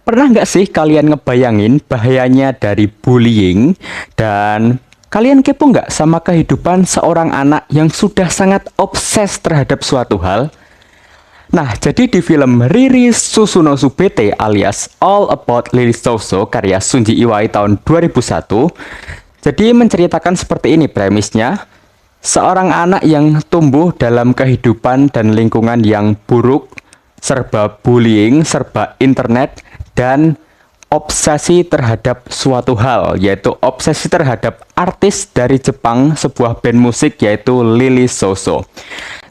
Pernah nggak sih kalian ngebayangin bahayanya dari bullying dan kalian kepo nggak sama kehidupan seorang anak yang sudah sangat obses terhadap suatu hal? Nah, jadi di film Riri Susuno Subete alias All About Lily Soso karya Sunji Iwai tahun 2001, jadi menceritakan seperti ini premisnya. Seorang anak yang tumbuh dalam kehidupan dan lingkungan yang buruk, serba bullying, serba internet, dan obsesi terhadap suatu hal, yaitu obsesi terhadap artis dari Jepang, sebuah band musik yaitu Lily Soso.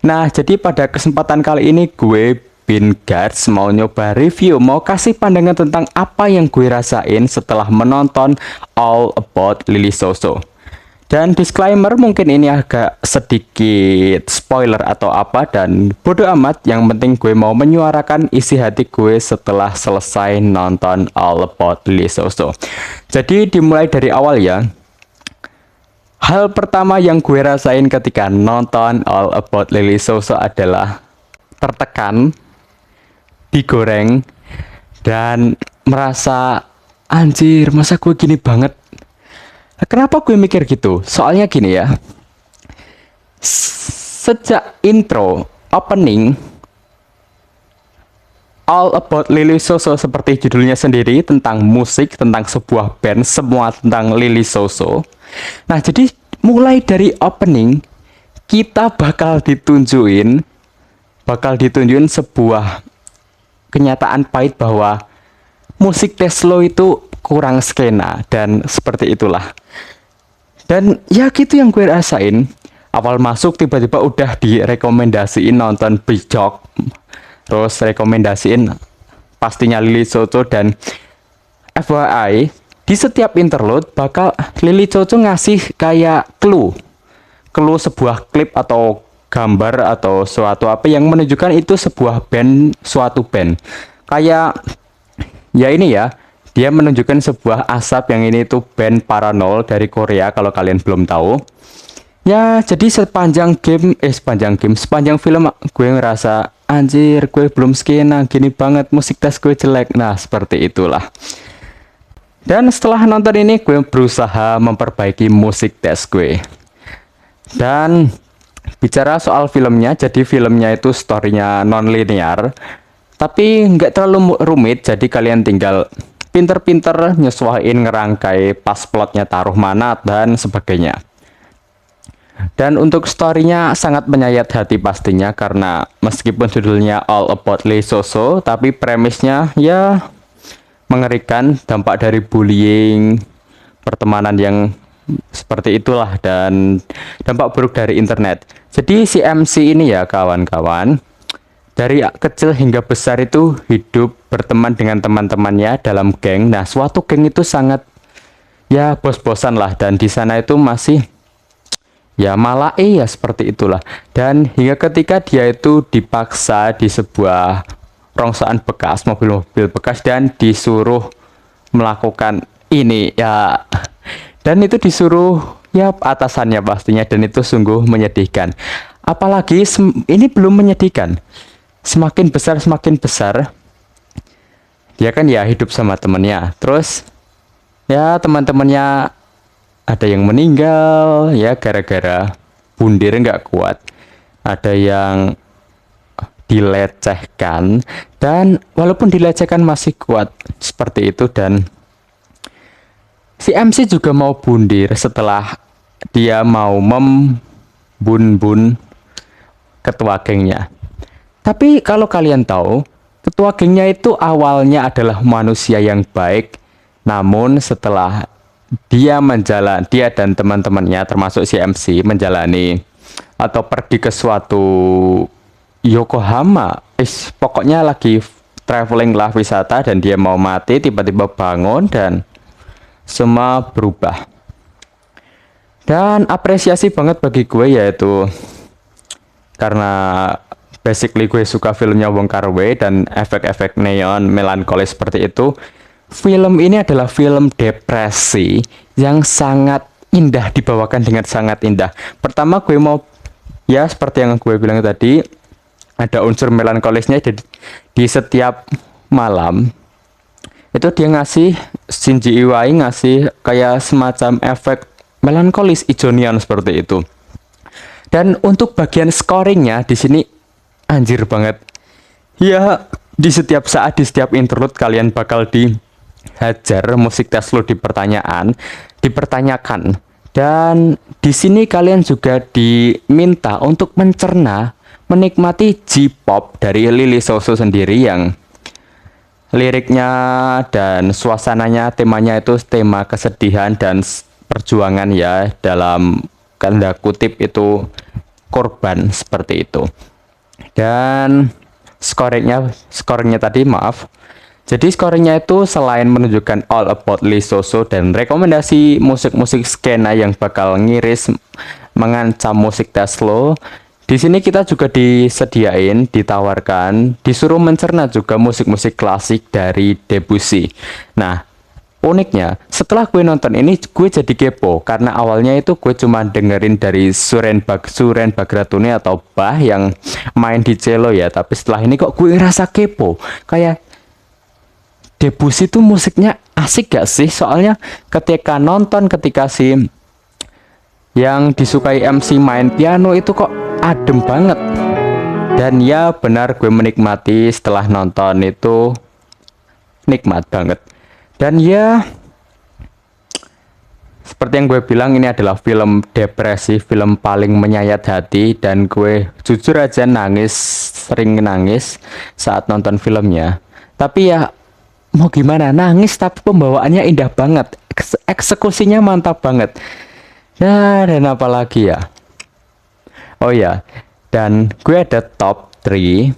Nah, jadi pada kesempatan kali ini gue Bin Guards mau nyoba review, mau kasih pandangan tentang apa yang gue rasain setelah menonton All About Lily Soso. Dan disclaimer mungkin ini agak sedikit spoiler atau apa dan bodo amat, yang penting gue mau menyuarakan isi hati gue setelah selesai nonton All About Lily Soso. Jadi dimulai dari awal ya. Hal pertama yang gue rasain ketika nonton All About Lily Soso adalah tertekan, digoreng, dan merasa anjir masa gue gini banget. Kenapa gue mikir gitu? Soalnya gini ya, sejak intro, opening, All About Lily Soso seperti judulnya sendiri, tentang musik, tentang sebuah band, semua tentang Lily Soso. Nah, jadi mulai dari opening, kita bakal ditunjukin sebuah kenyataan pahit bahwa musik Teslo itu kurang skena, dan seperti itulah. Dan ya gitu yang gue rasain. Awal masuk tiba-tiba udah direkomendasiin nonton Bijok, terus rekomendasiin pastinya Lily Soso, dan FYI di setiap interlude bakal Lily Soso ngasih kayak clue sebuah klip atau gambar atau suatu apa yang menunjukkan itu sebuah band, suatu band. Kayak ya ini ya, dia menunjukkan sebuah asap yang ini tuh band Paranol dari Korea kalau kalian belum tahu. Ya, jadi sepanjang film gue ngerasa anjir gue belum skena, gini banget musik tes gue jelek. Nah, seperti itulah. Dan setelah nonton ini gue berusaha memperbaiki musik tes gue. Dan bicara soal filmnya, jadi filmnya itu storynya non-linear, tapi nggak terlalu rumit, jadi kalian tinggal pinter-pinter nyesuaiin ngerangkai pas plotnya taruh mana dan sebagainya. Dan untuk storynya sangat menyayat hati pastinya, karena meskipun judulnya All About Lily Soso, tapi premisnya ya mengerikan, dampak dari bullying, pertemanan yang seperti itulah, dan dampak buruk dari internet. Jadi si MC ini ya kawan-kawan, dari kecil hingga besar itu hidup berteman dengan teman-temannya dalam geng. Nah, suatu geng itu sangat ya bos-bosan lah, dan di sana itu masih ya malae ya seperti itulah. Dan hingga ketika dia itu dipaksa di sebuah rongsaan bekas, mobil-mobil bekas, dan disuruh melakukan ini ya, dan itu disuruh ya atasannya pastinya, dan itu sungguh menyedihkan. Apalagi ini belum menyedihkan, semakin besar dia kan ya hidup sama temennya, terus ya teman-temannya ada yang meninggal ya gara-gara bundir nggak kuat, ada yang dilecehkan, dan walaupun dilecehkan masih kuat seperti itu. Dan si MC juga mau bundir setelah dia mau membun-bun ketua gengnya. Tapi kalau kalian tahu, ketua gengnya itu awalnya adalah manusia yang baik, namun setelah dia dan teman-temannya termasuk si MC menjalani atau pergi ke suatu Yokohama, pokoknya lagi traveling lah, wisata, dan dia mau mati, tiba-tiba bangun dan semua berubah. Dan apresiasi banget bagi gue, yaitu karena basically gue suka filmnya Wong Kar-wai dan efek-efek neon melankolis seperti itu. Film ini adalah film depresi yang sangat indah, dibawakan dengan sangat indah. Pertama gue mau ya seperti yang gue bilang tadi, ada unsur melankolisnya di setiap malam itu dia ngasih, Shinji Iwai ngasih kayak semacam efek melankolis Ijonian seperti itu. Dan untuk bagian scoringnya di sini anjir banget. Ya, di setiap saat, di setiap interlude kalian bakal dihajar musik Tesla dipertanyakan. Dan di sini kalian juga diminta untuk mencerna, menikmati J-pop dari Lily Soso sendiri yang liriknya dan suasananya, temanya itu tema kesedihan dan perjuangan ya, dalam tanda kutip itu korban seperti itu. Dan scoringnya tadi maaf. Jadi scoringnya itu selain menunjukkan all about Lee Soso dan rekomendasi musik-musik skena yang bakal ngiris mengancam musik Tesla, di sini kita juga ditawarkan, disuruh mencerna juga musik-musik klasik dari Debussy. Nah, uniknya, setelah gue nonton ini, gue jadi kepo. Karena awalnya itu gue cuma dengerin dari Suren Bagratuni atau Bach yang main di cello ya. Tapi setelah ini kok gue ngerasa kepo. Kayak Debussy tuh musiknya asik gak sih? Soalnya ketika si yang disukai MC main piano itu kok adem banget. Dan ya benar, gue menikmati setelah nonton itu, nikmat banget. Dan ya seperti yang gue bilang, ini adalah film depresi, film paling menyayat hati. Dan gue jujur aja sering nangis saat nonton filmnya. Tapi ya mau gimana, nangis tapi pembawaannya indah banget, eksekusinya mantap banget. Ya, dan apalagi ya, oh ya, dan gue ada top 3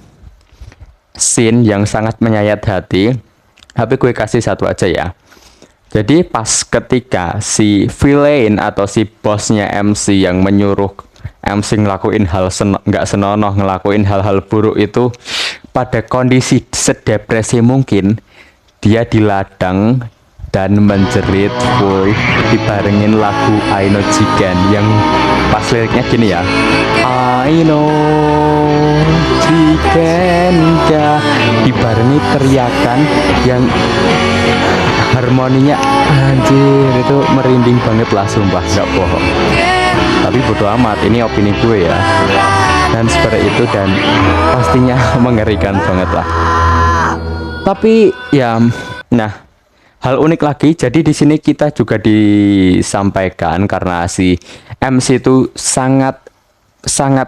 scene yang sangat menyayat hati, tapi gue kasih satu aja ya. Jadi pas ketika si villain atau si bosnya MC yang menyuruh MC ngelakuin hal nggak senonoh, ngelakuin hal-hal buruk itu, pada kondisi sedepresi mungkin, dia di ladang dan menjerit full dibarengin lagu I Know Jigen yang pas liriknya gini ya, I know Jigen ya, dibarengi teriakan yang harmoninya anjir itu merinding banget lah, sumpah nggak bohong. Tapi bodo amat, ini opini gue ya, dan seperti itu, dan pastinya mengerikan banget lah. Tapi ya, nah, hal unik lagi, jadi di sini kita juga disampaikan karena si MC itu sangat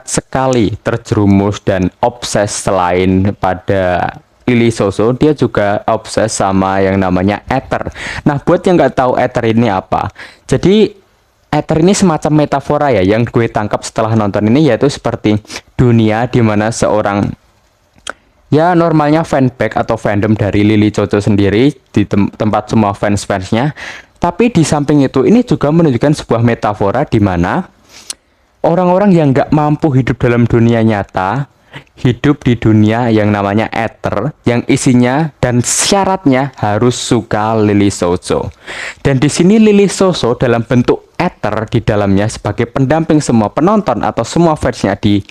sekali terjerumus dan obses. Selain pada Lily Soso, dia juga obses sama yang namanya ether. Nah, buat yang nggak tahu ether ini apa, jadi ether ini semacam metafora ya yang gue tangkap setelah nonton ini, yaitu seperti dunia di mana seorang, ya normalnya fanbase atau fandom dari Lily Soso sendiri di tempat semua fans-fansnya. Tapi di samping itu, ini juga menunjukkan sebuah metafora di mana orang-orang yang nggak mampu hidup dalam dunia nyata, hidup di dunia yang namanya ether, yang isinya dan syaratnya harus suka Lily Soso. Dan di sini Lily Soso dalam bentuk ether di dalamnya sebagai pendamping semua penonton atau semua fansnya di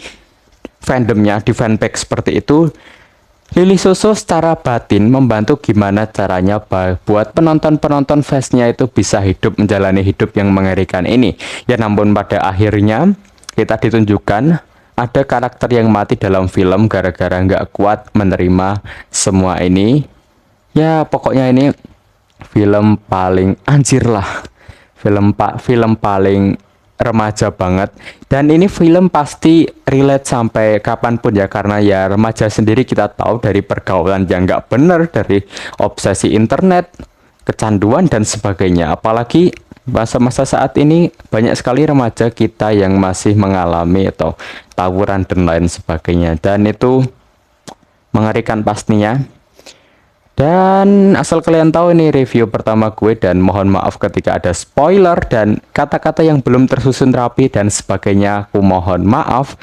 fandomnya, di fanbase seperti itu. Lily Soso secara batin membantu gimana caranya buat penonton-penonton fansnya itu bisa menjalani hidup yang mengerikan ini. Ya namun pada akhirnya kita ditunjukkan ada karakter yang mati dalam film gara-gara nggak kuat menerima semua ini. Ya pokoknya ini film paling anjir lah, film paling remaja banget. Dan ini film pasti relate sampai kapanpun ya, karena ya remaja sendiri kita tahu dari pergaulan yang nggak bener, dari obsesi internet, kecanduan dan sebagainya. Apalagi masa-masa saat ini banyak sekali remaja kita yang masih mengalami atau tawuran dan lain sebagainya, dan itu mengerikan pastinya. Dan asal kalian tahu, ini review pertama gue, dan mohon maaf ketika ada spoiler dan kata-kata yang belum tersusun rapi dan sebagainya, aku mohon maaf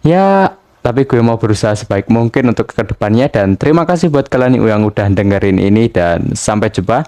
ya. Tapi gue mau berusaha sebaik mungkin untuk kedepannya. Dan terima kasih buat kalian yang udah dengerin ini, dan sampai jumpa